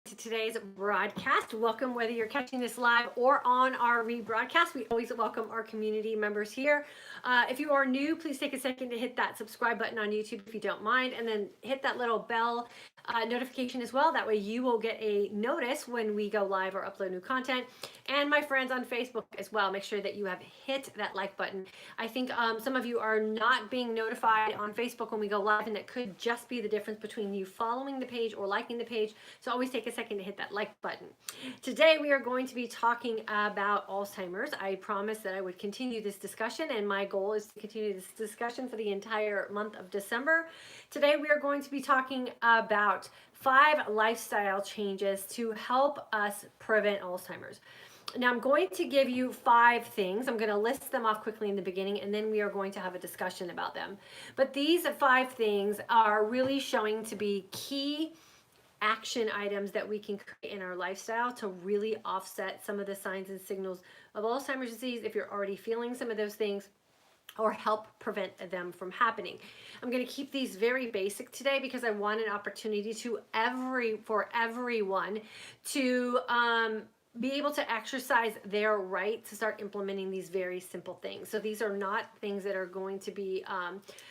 to today's broadcast. Welcome, whether you're catching this live or on our rebroadcast. We always welcome our community members here. If you are new, please take a second to hit that subscribe button on YouTube if you don't mind, and then hit that little bell notification as well. That way you will get a notice when we go live or upload new content. And my friends on Facebook as well, make sure that you have hit that like button. I think some of you are not being notified on Facebook when we go live, and that could just be the difference between you following the page or liking the page. So always take a second to hit that like button. Today we are going to be talking about Alzheimer's. I promised that I would continue this discussion, and my goal is to continue this discussion for the entire month of December. Today we are going to be talking about 5 lifestyle changes to help us prevent Alzheimer's. Now I'm going to give you 5 things. I'm going to list them off quickly in the beginning, and then we are going to have a discussion about them. But these 5 things are really showing to be key action items that we can create in our lifestyle to really offset some of the signs and signals of Alzheimer's disease if you're already feeling some of those things, or help prevent them from happening. I'm going to keep these very basic today because I want an opportunity for everyone to be able to exercise their right to start implementing these very simple things. So these are not things that are going to be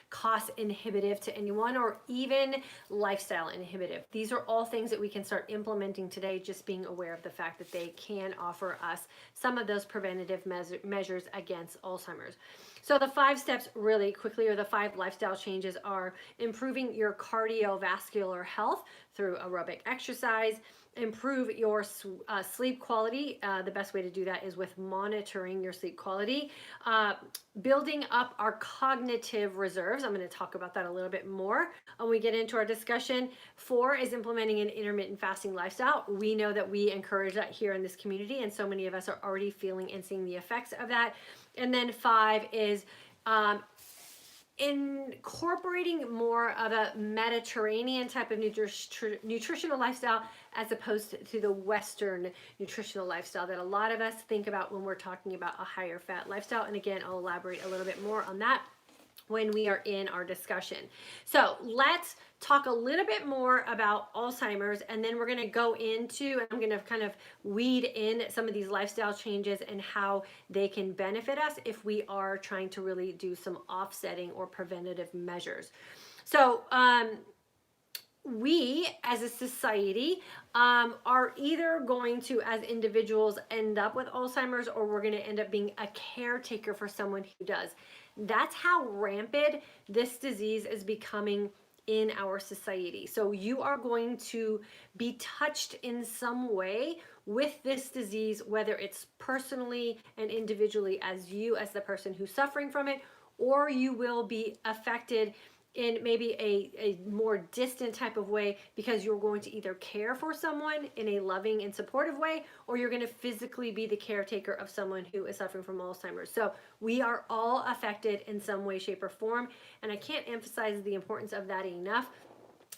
cost inhibitive to anyone, or even lifestyle inhibitive. These are all things that we can start implementing today, just being aware of the fact that they can offer us some of those preventative measures against Alzheimer's. So the 5 steps really quickly, or the 5 lifestyle changes, are improving your cardiovascular health through aerobic exercise, improve your sleep quality. The best way to do that is with monitoring your sleep quality. Building up our cognitive reserves. I'm going to talk about that a little bit more when we get into our discussion. 4 is implementing an intermittent fasting lifestyle. We know that we encourage that here in this community, and so many of us are already feeling and seeing the effects of that. And then 5 is incorporating more of a Mediterranean type of nutritional lifestyle, as opposed to the Western nutritional lifestyle that a lot of us think about when we're talking about a higher fat lifestyle. And again, I'll elaborate a little bit more on that when we are in our discussion. So let's talk a little bit more about Alzheimer's, and then we're going to go into, and I'm going to kind of weed in some of these lifestyle changes and how they can benefit us if we are trying to really do some offsetting or preventative measures. So we as a society are either going to, as individuals, end up with Alzheimer's, or we're going to end up being a caretaker for someone who does. That's how rampant this disease is becoming in our society. So you are going to be touched in some way with this disease, whether it's personally and individually as you, as the person who's suffering from it, or you will be affected in maybe a more distant type of way, because you're going to either care for someone in a loving and supportive way, or you're going to physically be the caretaker of someone who is suffering from Alzheimer's. So we are all affected in some way, shape, or form, and I can't emphasize the importance of that enough.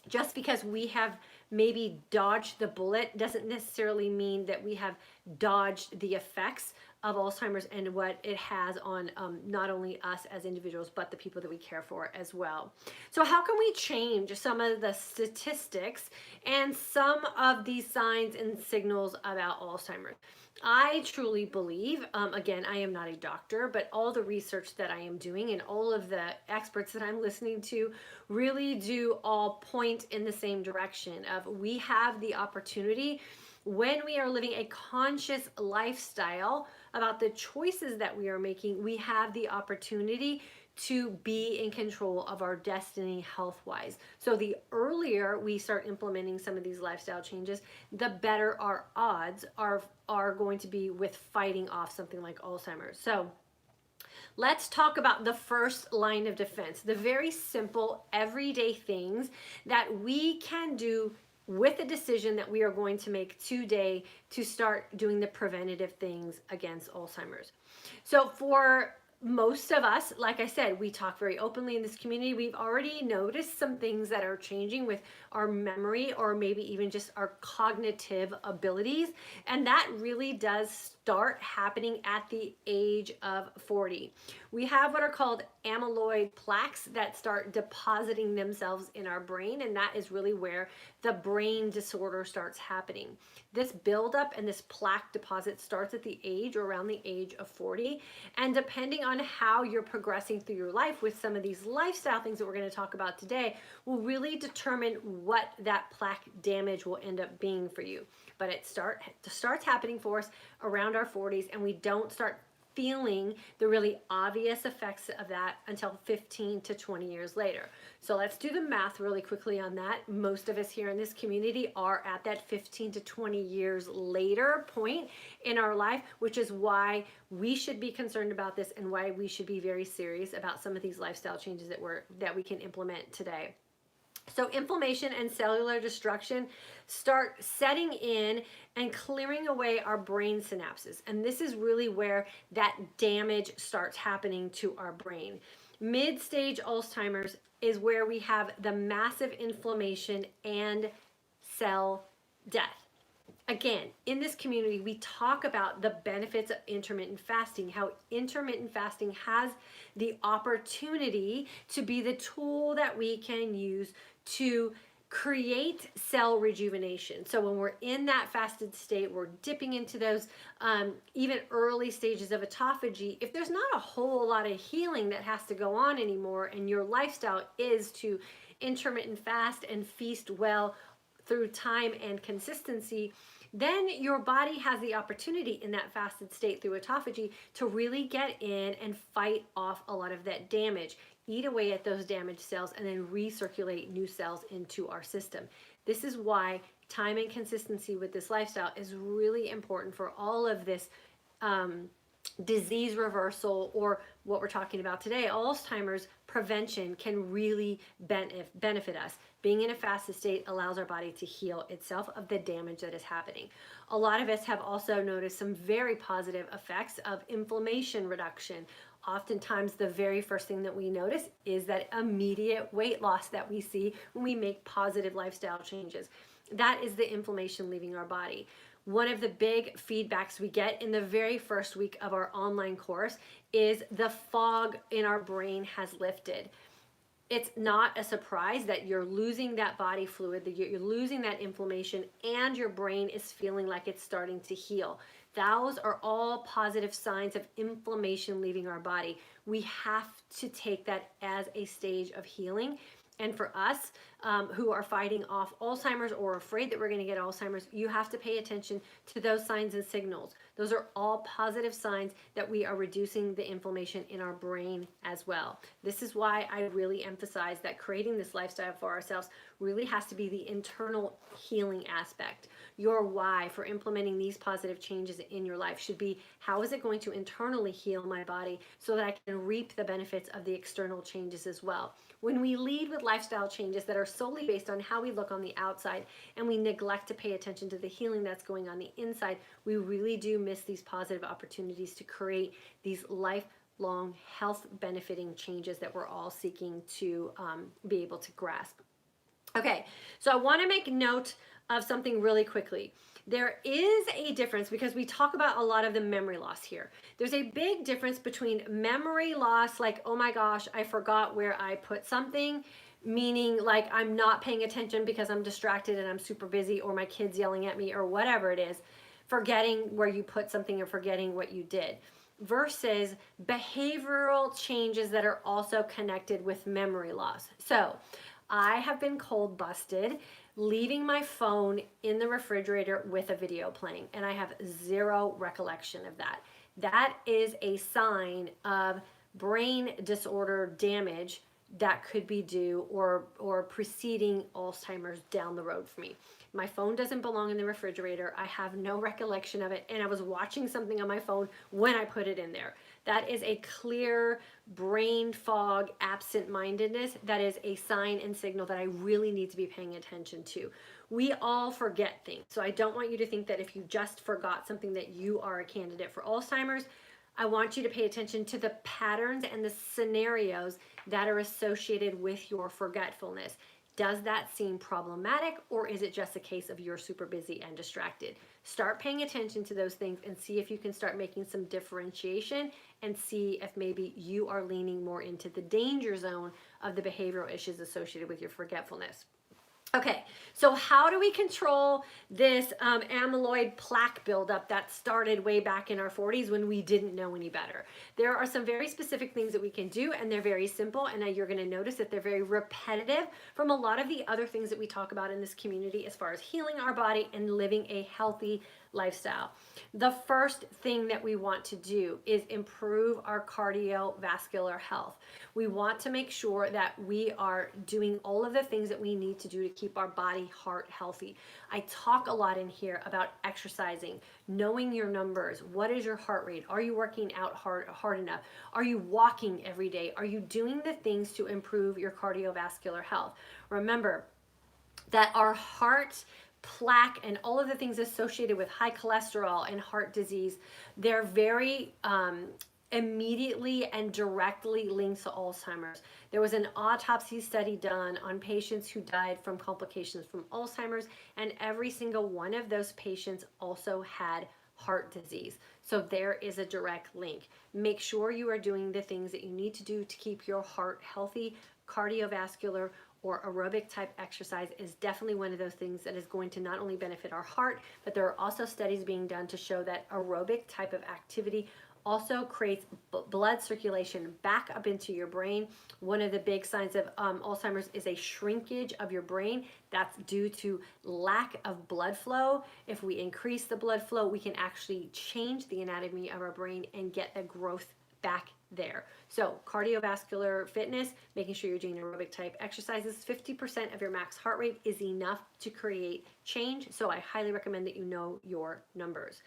Just because we have maybe dodged the bullet doesn't necessarily mean that we have dodged the effects of Alzheimer's and what it has on not only us as individuals, but the people that we care for as well. So how can we change some of the statistics and some of these signs and signals about Alzheimer's? I truly believe, again, I am not a doctor, but all the research that I am doing and all of the experts that I'm listening to really do all point in the same direction of, we have the opportunity, when we are living a conscious lifestyle about the choices that we are making, we have the opportunity to be in control of our destiny health-wise. So the earlier we start implementing some of these lifestyle changes, the better our odds are going to be with fighting off something like Alzheimer's. So let's talk about the first line of defense, the very simple everyday things that we can do with a decision that we are going to make today to start doing the preventative things against Alzheimer's. So for most of us, like I said, we talk very openly in this community. We've already noticed some things that are changing with our memory, or maybe even just our cognitive abilities. And that really does start happening at the age of 40. We have what are called amyloid plaques that start depositing themselves in our brain, and that is really where the brain disorder starts happening. This buildup and this plaque deposit starts at the age or around the age of 40, and depending on how you're progressing through your life with some of these lifestyle things that we're going to talk about today will really determine what that plaque damage will end up being for you. But it starts happening for us around our 40s, and we don't start feeling the really obvious effects of that until 15 to 20 years later. So let's do the math really quickly on that. Most of us here in this community are at that 15 to 20 years later point in our life, which is why we should be concerned about this and why we should be very serious about some of these lifestyle changes that we can implement today. So inflammation and cellular destruction start setting in and clearing away our brain synapses. And this is really where that damage starts happening to our brain. Mid-stage Alzheimer's is where we have the massive inflammation and cell death. Again, in this community, we talk about the benefits of intermittent fasting, how intermittent fasting has the opportunity to be the tool that we can use to create cell rejuvenation. So when we're in that fasted state, we're dipping into those even early stages of autophagy. If there's not a whole lot of healing that has to go on anymore, and your lifestyle is to intermittent fast and feast well through time and consistency, then your body has the opportunity in that fasted state through autophagy to really get in and fight off a lot of that damage, eat away at those damaged cells, and then recirculate new cells into our system. This is why time and consistency with this lifestyle is really important for all of this disease reversal, or what we're talking about today, Alzheimer's prevention, can really benefit us. Being in a fasted state allows our body to heal itself of the damage that is happening. A lot of us have also noticed some very positive effects of inflammation reduction. Oftentimes, the very first thing that we notice is that immediate weight loss that we see when we make positive lifestyle changes. That is the inflammation leaving our body. One of the big feedbacks we get in the very first week of our online course is the fog in our brain has lifted. It's not a surprise that you're losing that body fluid, that you're losing that inflammation, and your brain is feeling like it's starting to heal. Those are all positive signs of inflammation leaving our body. We have to take that as a stage of healing. And for us who are fighting off Alzheimer's or afraid that we're going to get Alzheimer's, you have to pay attention to those signs and signals. Those are all positive signs that we are reducing the inflammation in our brain as well. This is why I really emphasize that creating this lifestyle for ourselves really has to be the internal healing aspect. Your why for implementing these positive changes in your life should be, how is it going to internally heal my body so that I can reap the benefits of the external changes as well? When we lead with lifestyle changes that are solely based on how we look on the outside, and we neglect to pay attention to the healing that's going on the inside, we really do miss these positive opportunities to create these lifelong health benefiting changes that we're all seeking to be able to grasp. Okay, so I want to make note of something really quickly. There is a difference, because we talk about a lot of the memory loss here. There's a big difference between memory loss, like, oh my gosh, I forgot where I put something, meaning like I'm not paying attention because I'm distracted and I'm super busy, or my kid's yelling at me, or whatever it is, forgetting where you put something or forgetting what you did, versus behavioral changes that are also connected with memory loss. So I have been cold busted leaving my phone in the refrigerator with a video playing, and I have zero recollection of that. That is a sign of brain disorder damage that could be due or preceding Alzheimer's down the road for me. My phone doesn't belong in the refrigerator. I have no recollection of it, and I was watching something on my phone when I put it in there. That is a clear brain fog, absent-mindedness. That is a sign and signal that I really need to be paying attention to. We all forget things, so I don't want you to think that if you just forgot something that you are a candidate for Alzheimer's. I want you to pay attention to the patterns and the scenarios that are associated with your forgetfulness. Does that seem problematic, or is it just a case of you're super busy and distracted? Start paying attention to those things and see if you can start making some differentiation and see if maybe you are leaning more into the danger zone of the behavioral issues associated with your forgetfulness. Okay, so how do we control this amyloid plaque buildup that started way back in our 40s when we didn't know any better? There are some very specific things that we can do, and they're very simple, and you're going to notice that they're very repetitive from a lot of the other things that we talk about in this community as far as healing our body and living a healthy lifestyle. The first thing that we want to do is improve our cardiovascular health. We want to make sure that we are doing all of the things that we need to do to keep our body, heart healthy. I talk a lot in here about exercising, knowing your numbers. What is your heart rate? Are you working out hard enough? Are you walking every day? Are you doing the things to improve your cardiovascular health? Remember that our heart, plaque, and all of the things associated with high cholesterol and heart disease, they're very immediately and directly linked to Alzheimer's. There was an autopsy study done on patients who died from complications from Alzheimer's, and every single one of those patients also had heart disease. So there is a direct link. Make sure you are doing the things that you need to do to keep your heart healthy. Cardiovascular or aerobic type exercise is definitely one of those things that is going to not only benefit our heart, but there are also studies being done to show that aerobic type of activity also creates blood circulation back up into your brain. One of the big signs of Alzheimer's is a shrinkage of your brain. That's due to lack of blood flow. If we increase the blood flow, we can actually change the anatomy of our brain and get the growth back there. So cardiovascular fitness, making sure you're doing aerobic type exercises, 50% of your max heart rate is enough to create change. So I highly recommend that you know your numbers.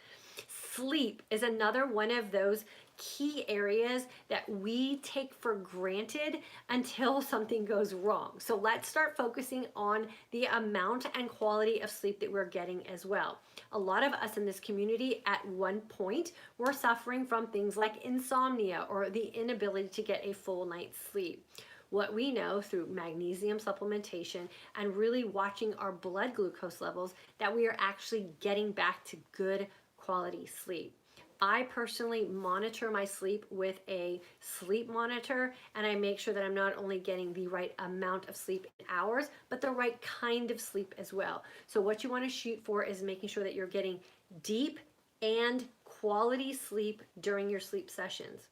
Sleep is another one of those key areas that we take for granted until something goes wrong. So let's start focusing on the amount and quality of sleep that we're getting as well. A lot of us in this community at one point were suffering from things like insomnia or the inability to get a full night's sleep. What we know through magnesium supplementation and really watching our blood glucose levels, that we are actually getting back to good quality sleep. I personally monitor my sleep with a sleep monitor, and I make sure that I'm not only getting the right amount of sleep in hours, but the right kind of sleep as well. So what you want to shoot for is making sure that you're getting deep and quality sleep during your sleep sessions.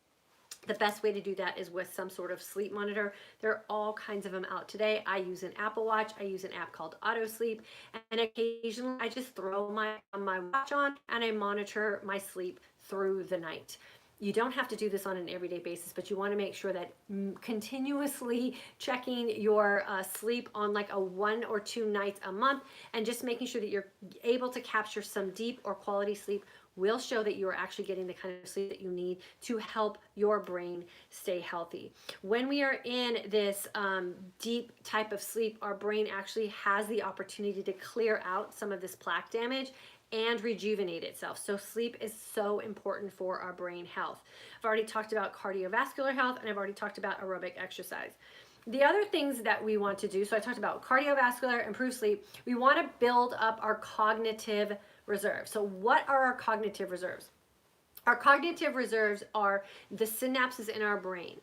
The best way to do that is with some sort of sleep monitor. There are all kinds of them out today. I use an Apple Watch. I use an app called Auto Sleep, and occasionally I just throw my watch on and I monitor my sleep through the night. You don't have to do this on an everyday basis, but you want to make sure that continuously checking your sleep on like a 1 or 2 nights a month and just making sure that you're able to capture some deep or quality sleep will show that you are actually getting the kind of sleep that you need to help your brain stay healthy. When we are in this deep type of sleep, our brain actually has the opportunity to clear out some of this plaque damage and rejuvenate itself. So sleep is so important for our brain health. I've already talked about cardiovascular health, and I've already talked about aerobic exercise. The other things that we want to do, so I talked about cardiovascular, improve sleep. We want to build up our cognitive reserves. So what are our cognitive reserves? Our cognitive reserves are the synapses in our brain.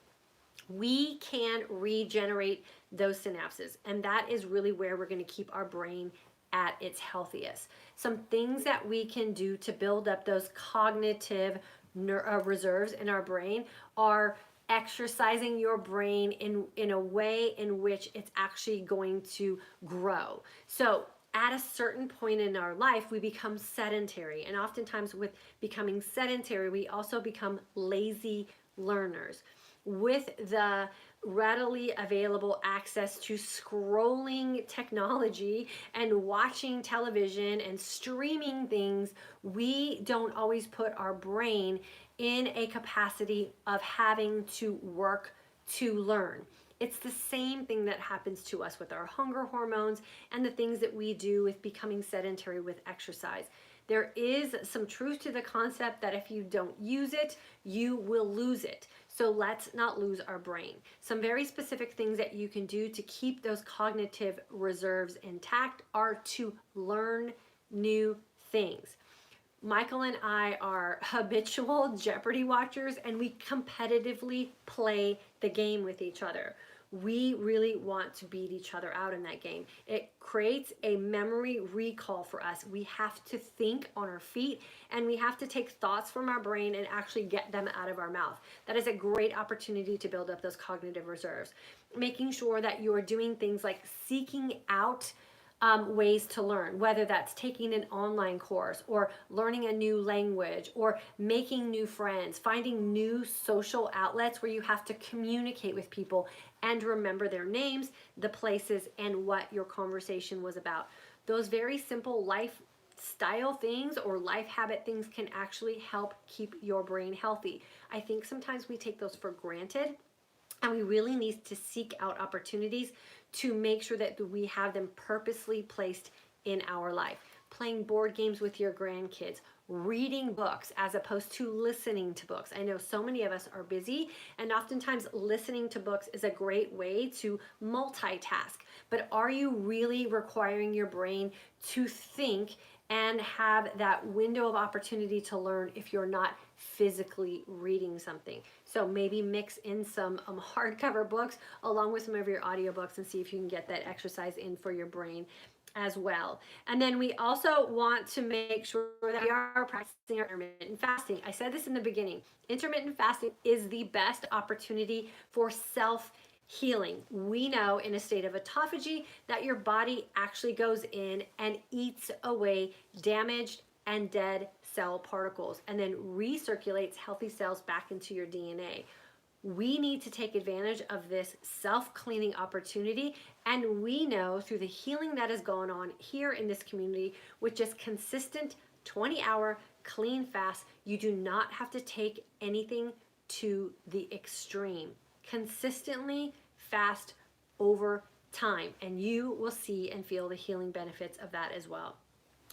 We can regenerate those synapses, and that is really where we're going to keep our brain at its healthiest. Some things that we can do to build up those cognitive reserves in our brain are exercising your brain in a way in which it's actually going to grow. So at a certain point in our life, we become sedentary. And oftentimes with becoming sedentary, we also become lazy learners. With the readily available access to scrolling technology and watching television and streaming things, we don't always put our brain in a capacity of having to work to learn. It's the same thing that happens to us with our hunger hormones and the things that we do with becoming sedentary with exercise. There is some truth to the concept that if you don't use it, you will lose it. So let's not lose our brain. Some very specific things that you can do to keep those cognitive reserves intact are to learn new things. Michael and I are habitual Jeopardy watchers, and we competitively play the game with each other. We really want to beat each other out in that game. It creates a memory recall for us. We have to think on our feet, and we have to take thoughts from our brain and actually get them out of our mouth. That is a great opportunity to build up those cognitive reserves. Making sure that you are doing things like seeking out ways to learn, whether that's taking an online course or learning a new language or making new friends, finding new social outlets where you have to communicate with people and remember their names, the places, and what your conversation was about. Those very simple lifestyle things or life habit things can actually help keep your brain healthy. I think sometimes we take those for granted, and we really need to seek out opportunities to make sure that we have them purposely placed in our life. Playing board games with your grandkids, reading books as opposed to listening to books. I know so many of us are busy, and oftentimes listening to books is a great way to multitask. But are you really requiring your brain to think and have that window of opportunity to learn if you're not physically reading something? So maybe mix in some hardcover books along with some of your audiobooks and see if you can get that exercise in for your brain as well. And then we also want to make sure that we are practicing our intermittent fasting. I said this in the beginning. Intermittent fasting is the best opportunity for self-healing. We know in a state of autophagy that your body actually goes in and eats away damaged and dead cell particles and then recirculates healthy cells back into your DNA. We need to take advantage of this self-cleaning opportunity, and we know through the healing that has gone on here in this community with just consistent 20-hour clean fast, you do not have to take anything to the extreme. Consistently fast over time, and you will see and feel the healing benefits of that as well.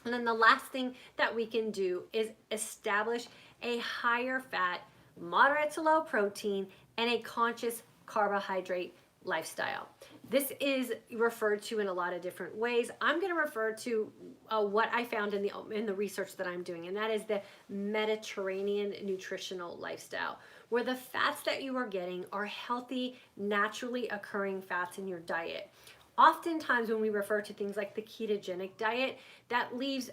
And then the last thing that we can do is establish a higher fat, moderate to low protein, and a conscious carbohydrate lifestyle. This is referred to in a lot of different ways. I'm going to refer to what I found in the research that I'm doing, and that is the Mediterranean nutritional lifestyle, where the fats that you are getting are healthy, naturally occurring fats in your diet. Oftentimes when we refer to things like the ketogenic diet, that leaves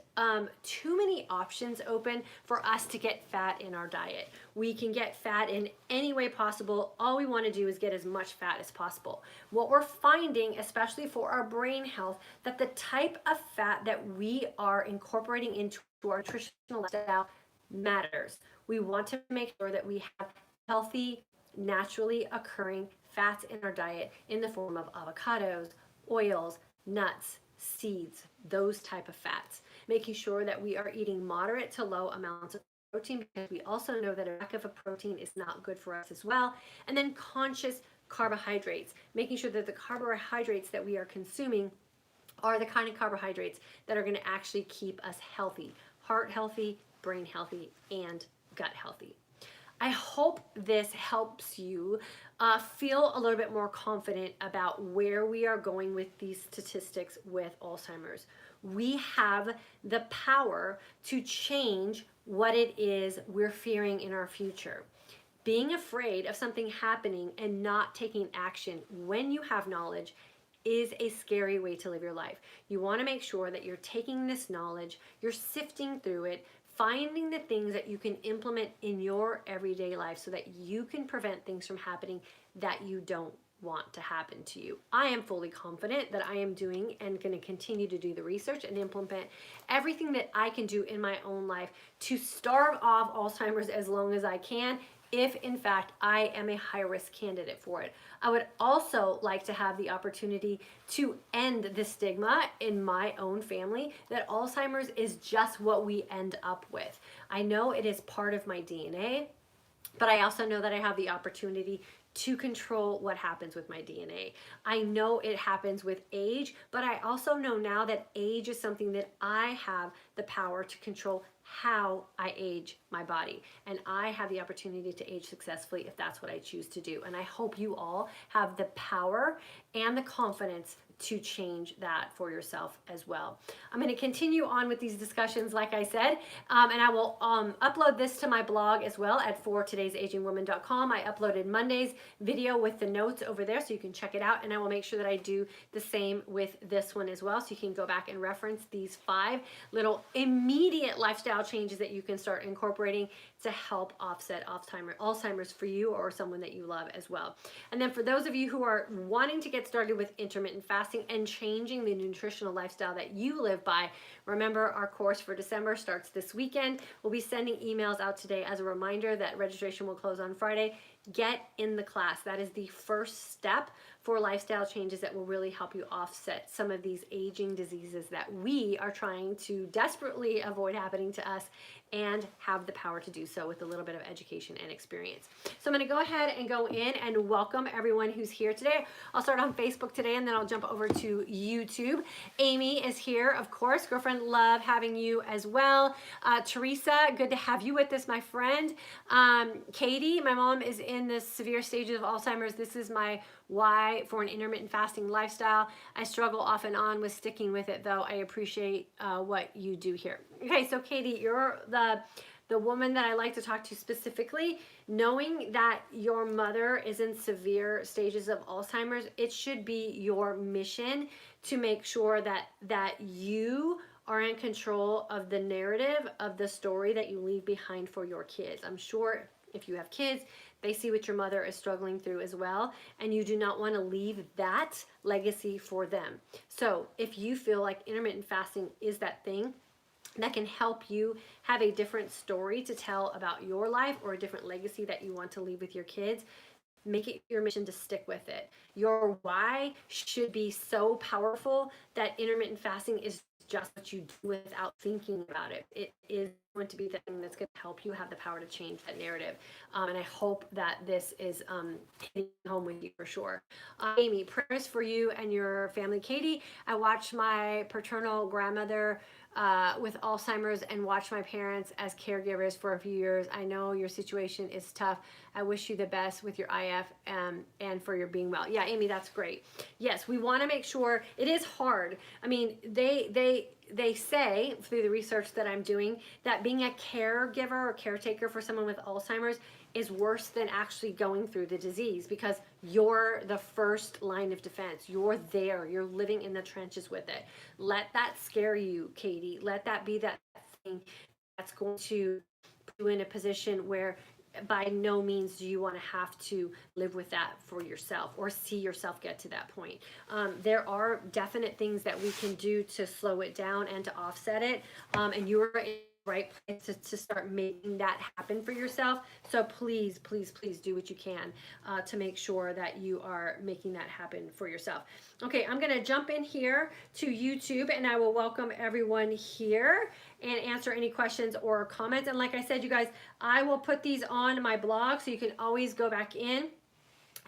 too many options open for us to get fat in our diet. We can get fat in any way possible. All we want to do is get as much fat as possible. What we're finding, especially for our brain health, that the type of fat that we are incorporating into our nutritional lifestyle matters. We want to make sure that we have healthy, naturally occurring fats in our diet in the form of avocados, oils, nuts, seeds, those type of fats. Making sure that we are eating moderate to low amounts of protein, because we also know that a lack of a protein is not good for us as well. And then conscious carbohydrates, making sure that the carbohydrates that we are consuming are the kind of carbohydrates that are going to actually keep us healthy, heart healthy, brain healthy, and gut healthy. I hope this helps you feel a little bit more confident about where we are going with these statistics with Alzheimer's. We have the power to change what it is we're fearing in our future. Being afraid of something happening and not taking action when you have knowledge is a scary way to live your life. You want to make sure that you're taking this knowledge, you're sifting through it, finding the things that you can implement in your everyday life so that you can prevent things from happening that you don't want to happen to you. I am fully confident that I am doing and going to continue to do the research and implement everything that I can do in my own life to starve off Alzheimer's as long as I can, if in fact I am a high-risk candidate for it. I would also like to have the opportunity to end the stigma in my own family that Alzheimer's is just what we end up with. I know it is part of my DNA, but I also know that I have the opportunity to control what happens with my DNA. I know it happens with age, but I also know now that age is something that I have the power to control how I age my body. And I have the opportunity to age successfully if that's what I choose to do. And I hope you all have the power and the confidence to change that for yourself as well. I'm going to continue on with these discussions, like I said, and I will upload this to my blog as well at fortodaysagingwoman.com. I uploaded Monday's video with the notes over there, so you can check it out, and I will make sure that I do the same with this one as well, so you can go back and reference these 5 little immediate lifestyle changes that you can start incorporating to help offset Alzheimer's for you or someone that you love as well. And then for those of you who are wanting to get started with intermittent fasting and changing the nutritional lifestyle that you live by, remember our course for December starts this weekend. We'll be sending emails out today as a reminder that registration will close on Friday. Get in the class. That is the first step for lifestyle changes that will really help you offset some of these aging diseases that we are trying to desperately avoid happening to us, and have the power to do so with a little bit of education and experience. So I'm going to go ahead and go in and welcome everyone who's here today. I'll start on Facebook today, and then I'll jump over to YouTube. Amy is here, of course. Girlfriend, love having you as well. Teresa, good to have you with us, my friend. Katie, my mom is in the severe stages of Alzheimer's. This is my why for an intermittent fasting lifestyle. I struggle off and on with sticking with it, though. I appreciate what you do here. Okay, so Katie, you're the woman that I like to talk to specifically. Knowing that your mother is in severe stages of Alzheimer's, it should be your mission to make sure that you are in control of the narrative of the story that you leave behind for your kids. I'm sure if you have kids, they see what your mother is struggling through as well, and you do not want to leave that legacy for them. So if you feel like intermittent fasting is that thing that can help you have a different story to tell about your life, or a different legacy that you want to leave with your kids, make it your mission to stick with it. Your why should be so powerful that intermittent fasting is just what you do without thinking about it. It is going to be the thing that's going to help you have the power to change that narrative. And I hope that this is hitting home with you for sure. Amy, prayers for you and your family. Katie, I watched my paternal grandmother with Alzheimer's and watched my parents as caregivers for a few years. I know your situation is tough. I wish you the best with your IF and for your being well. Yeah, Amy, that's great. Yes, we want to make sure. It is hard. I mean, they say through the research that I'm doing that being a caregiver or caretaker for someone with Alzheimer's is worse than actually going through the disease, because you're the first line of defense. You're there. You're living in the trenches with it. Let that scare you, Katie. Let that be that thing that's going to put you in a position where by no means do you want to have to live with that for yourself or see yourself get to that point. There are definite things that we can do to slow it down and to offset it. And you're in the right place to start making that happen for yourself. So please, please, please do what you can to make sure that you are making that happen for yourself. Okay, I'm going to jump in here to YouTube, and I will welcome everyone here and answer any questions or comments. And like I said, you guys, I will put these on my blog, so you can always go back in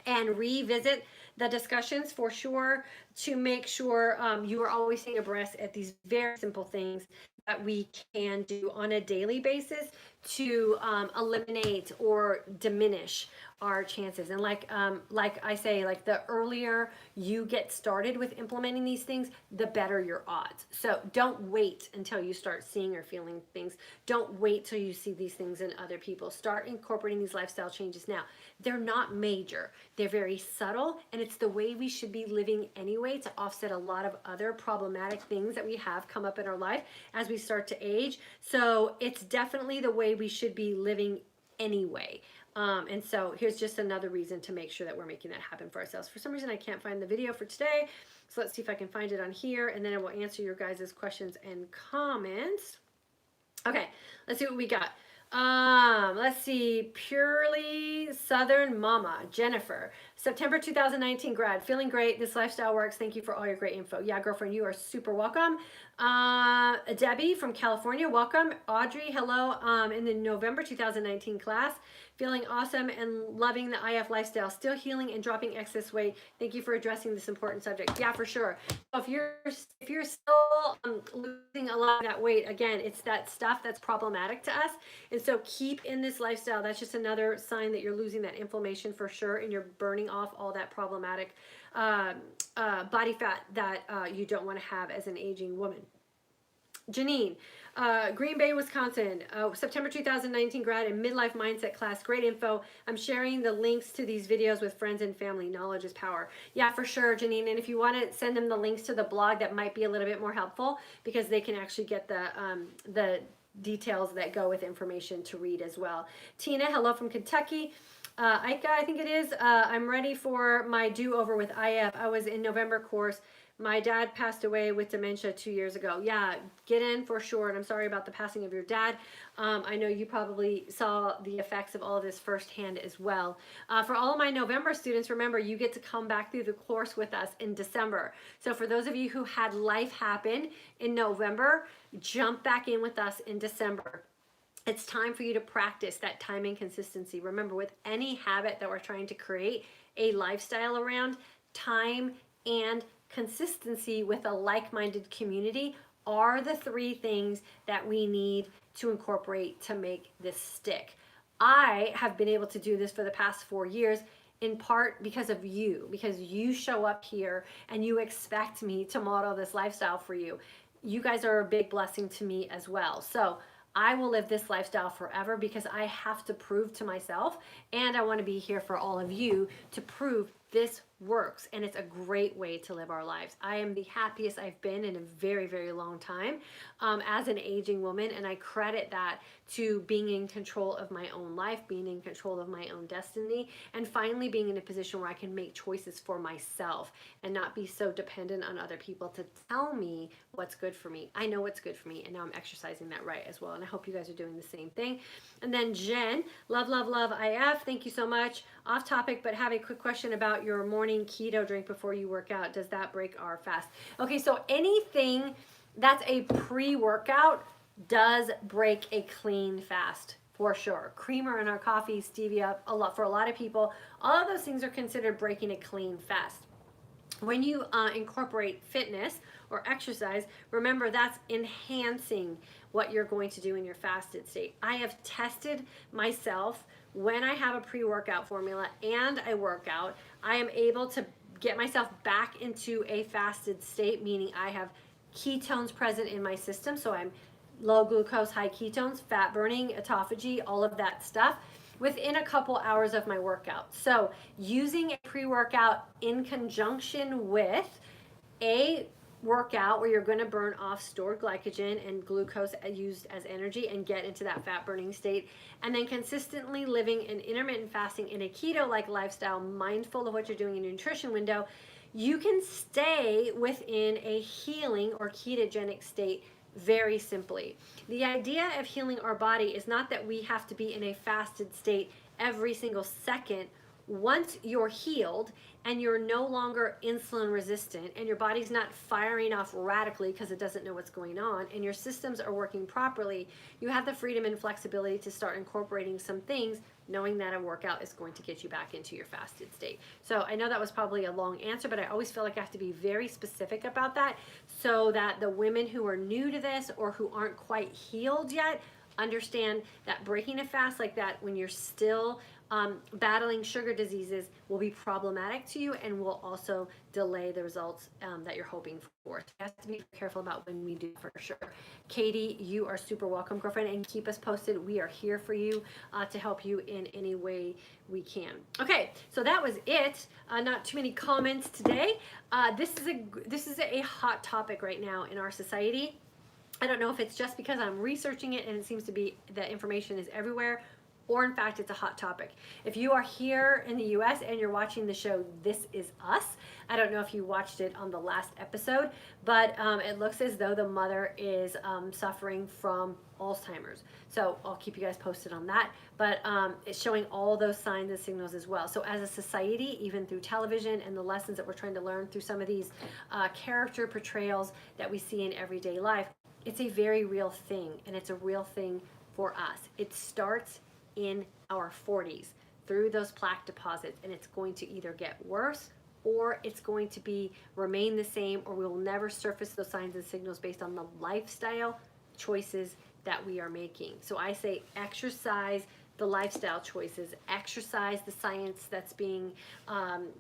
and revisit the discussions for sure, to make sure you are always staying abreast at these very simple things that we can do on a daily basis to eliminate or diminish our chances. And like I say, like the earlier you get started with implementing these things, the better your odds. So don't wait until you start seeing or feeling things. Don't wait till you see these things in other people. Start incorporating these lifestyle changes now. They're not major. They're very subtle, and it's the way we should be living anyway to offset a lot of other problematic things that we have come up in our life as we start to age. So it's definitely the way we should be living anyway. And so here's just another reason to make sure that we're making that happen for ourselves. For some reason, I can't find the video for today. So let's see if I can find it on here, and then I will answer your guys' questions and comments. Okay, let's see what we got. Let's see, Purely Southern Mama, Jennifer, September 2019 grad, feeling great. This lifestyle works. Thank you for all your great info. Yeah, girlfriend, you are super welcome. Debbie from California, welcome. Audrey, hello. In the November 2019 class, feeling awesome and loving the IF lifestyle, still healing and dropping excess weight. Thank you for addressing this important subject. Yeah, for sure. So if you're still losing a lot of that weight, again, it's that stuff that's problematic to us. And so keep in this lifestyle. That's just another sign that you're losing that inflammation for sure, and you're burning off all that problematic body fat that you don't want to have as an aging woman. Janine, Green Bay, Wisconsin, September 2019 grad and midlife mindset class. Great info. I'm sharing the links to these videos with friends and family. Knowledge is power. Yeah, for sure, Janine. And if you want to send them the links to the blog, that might be a little bit more helpful because they can actually get the details that go with information to read as well. Tina, hello from Kentucky. Ika, I think it is. I'm ready for my do-over with IF. I was in November course. My dad passed away with dementia 2 years ago. Yeah, get in for sure. And I'm sorry about the passing of your dad. I know you probably saw the effects of all of this firsthand as well. For all of my November students, remember, you get to come back through the course with us in December. So for those of you who had life happen in November, jump back in with us in December. It's time for you to practice that timing consistency. Remember, with any habit that we're trying to create a lifestyle around, time and consistency with a like-minded community are the three things that we need to incorporate to make this stick. I have been able to do this for the past 4 years in part because of you, because you show up here and you expect me to model this lifestyle for you. You guys are a big blessing to me as well. So I will live this lifestyle forever because I have to prove to myself, and I want to be here for all of you to prove this works, and it's a great way to live our lives. I am the happiest I've been in a very, very long time as an aging woman, and I credit that to being in control of my own life, being in control of my own destiny, and finally being in a position where I can make choices for myself and not be so dependent on other people to tell me what's good for me. I know what's good for me, and now I'm exercising that right as well, and I hope you guys are doing the same thing. And then Jen, love, love, love IF. Thank you so much. Off topic, but have a quick question about your morning keto drink before you work out. Does that break our fast? Okay, so anything that's a pre-workout does break a clean fast for sure. Creamer in our coffee, stevia, for a lot of people, all of those things are considered breaking a clean fast. When you incorporate fitness or exercise, remember that's enhancing what you're going to do in your fasted state. I have tested myself when I have a pre-workout formula and I work out, I am able to get myself back into a fasted state, meaning I have ketones present in my system. So I'm low glucose, high ketones, fat burning, autophagy, all of that stuff within a couple hours of my workout. So using a pre-workout in conjunction with a workout where you're going to burn off stored glycogen and glucose used as energy and get into that fat burning state, and then consistently living an intermittent fasting in a keto like lifestyle, mindful of what you're doing in your nutrition window, you can stay within a healing or ketogenic state very simply. The idea of healing our body is not that we have to be in a fasted state every single second. Once you're healed and you're no longer insulin resistant and your body's not firing off radically because it doesn't know what's going on and your systems are working properly, you have the freedom and flexibility to start incorporating some things, knowing that a workout is going to get you back into your fasted state. So I know that was probably a long answer, but I always feel like I have to be very specific about that so that the women who are new to this or who aren't quite healed yet understand that breaking a fast like that when you're still battling sugar diseases will be problematic to you and will also delay the results that you're hoping for. So you have to be careful about when we do for sure. Katie, you are super welcome, girlfriend, and keep us posted. We are here for you to help you in any way we can. Okay, so that was it. Not too many comments today. This is a hot topic right now in our society. I don't know if it's just because I'm researching it and it seems to be that information is everywhere, or in fact, it's a hot topic. If you are here in the US and you're watching the show This Is Us, I don't know if you watched it on the last episode, but it looks as though the mother is suffering from Alzheimer's. So I'll keep you guys posted on that. But it's showing all those signs and signals as well. So as a society, even through television and the lessons that we're trying to learn through some of these character portrayals that we see in everyday life, it's a very real thing, and it's a real thing for us. It starts in our 40s through those plaque deposits, and it's going to either get worse or it's going to be remain the same, or we will never surface those signs and signals based on the lifestyle choices that we are making. So I say exercise the lifestyle choices, exercise the science that's being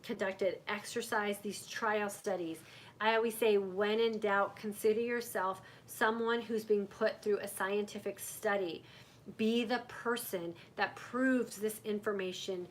conducted, exercise these trial studies. I always say, when in doubt, consider yourself someone who's being put through a scientific study. Be the person that proves this information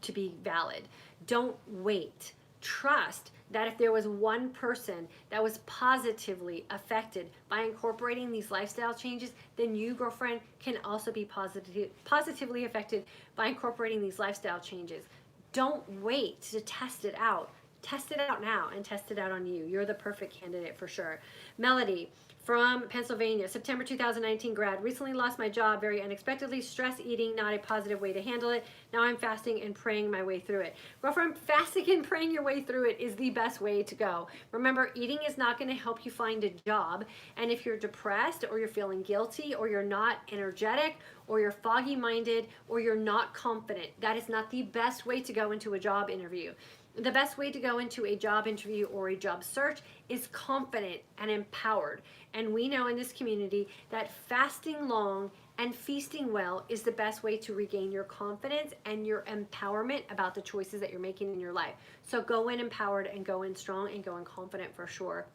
to be valid. Don't wait. Trust that if there was one person that was positively affected by incorporating these lifestyle changes, then you, girlfriend, can also be positively affected by incorporating these lifestyle changes. Don't wait to test it out. Test it out now and test it out on you. You're the perfect candidate for sure. Melody from Pennsylvania, September 2019 grad. Recently lost my job very unexpectedly. Stress eating, not a positive way to handle it. Now I'm fasting and praying my way through it. Girlfriend, fasting and praying your way through it is the best way to go. Remember, eating is not going to help you find a job. And if you're depressed, or you're feeling guilty, or you're not energetic, or you're foggy minded, or you're not confident, that is not the best way to go into a job interview. The best way to go into a job interview or a job search is confident and empowered. And we know in this community that fasting long and feasting well is the best way to regain your confidence and your empowerment about the choices that you're making in your life. So go in empowered and go in strong and go in confident for sure.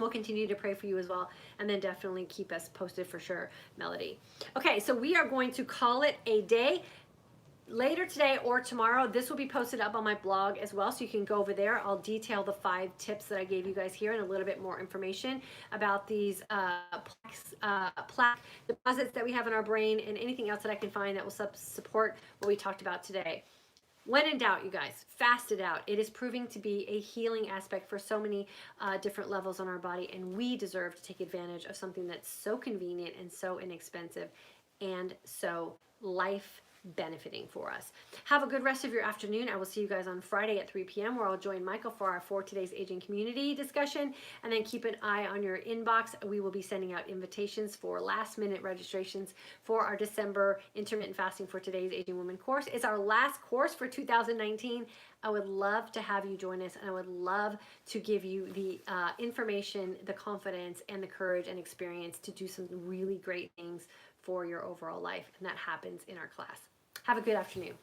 We'll continue to pray for you as well, and then definitely keep us posted for sure, Melody. Okay, so we are going to call it a day. Later today or tomorrow, this will be posted up on my blog as well, so you can go over there. I'll detail the 5 tips that I gave you guys here and a little bit more information about these plaque deposits that we have in our brain, and anything else that I can find that will support what we talked about today. When in doubt, you guys, fast it out. It is proving to be a healing aspect for so many different levels on our body, and we deserve to take advantage of something that's so convenient and so inexpensive and so life benefiting for us. Have a good rest of your afternoon. I will see you guys on Friday at 3 p.m. where I'll join Michael for our For Today's Aging Community discussion, and then keep an eye on your inbox. We will be sending out invitations for last minute registrations for our December Intermittent Fasting for Today's Aging Woman course. It's our last course for 2019. I would love to have you join us, and I would love to give you the information, the confidence, and the courage and experience to do some really great things for your overall life, and that happens in our class. Have a good afternoon.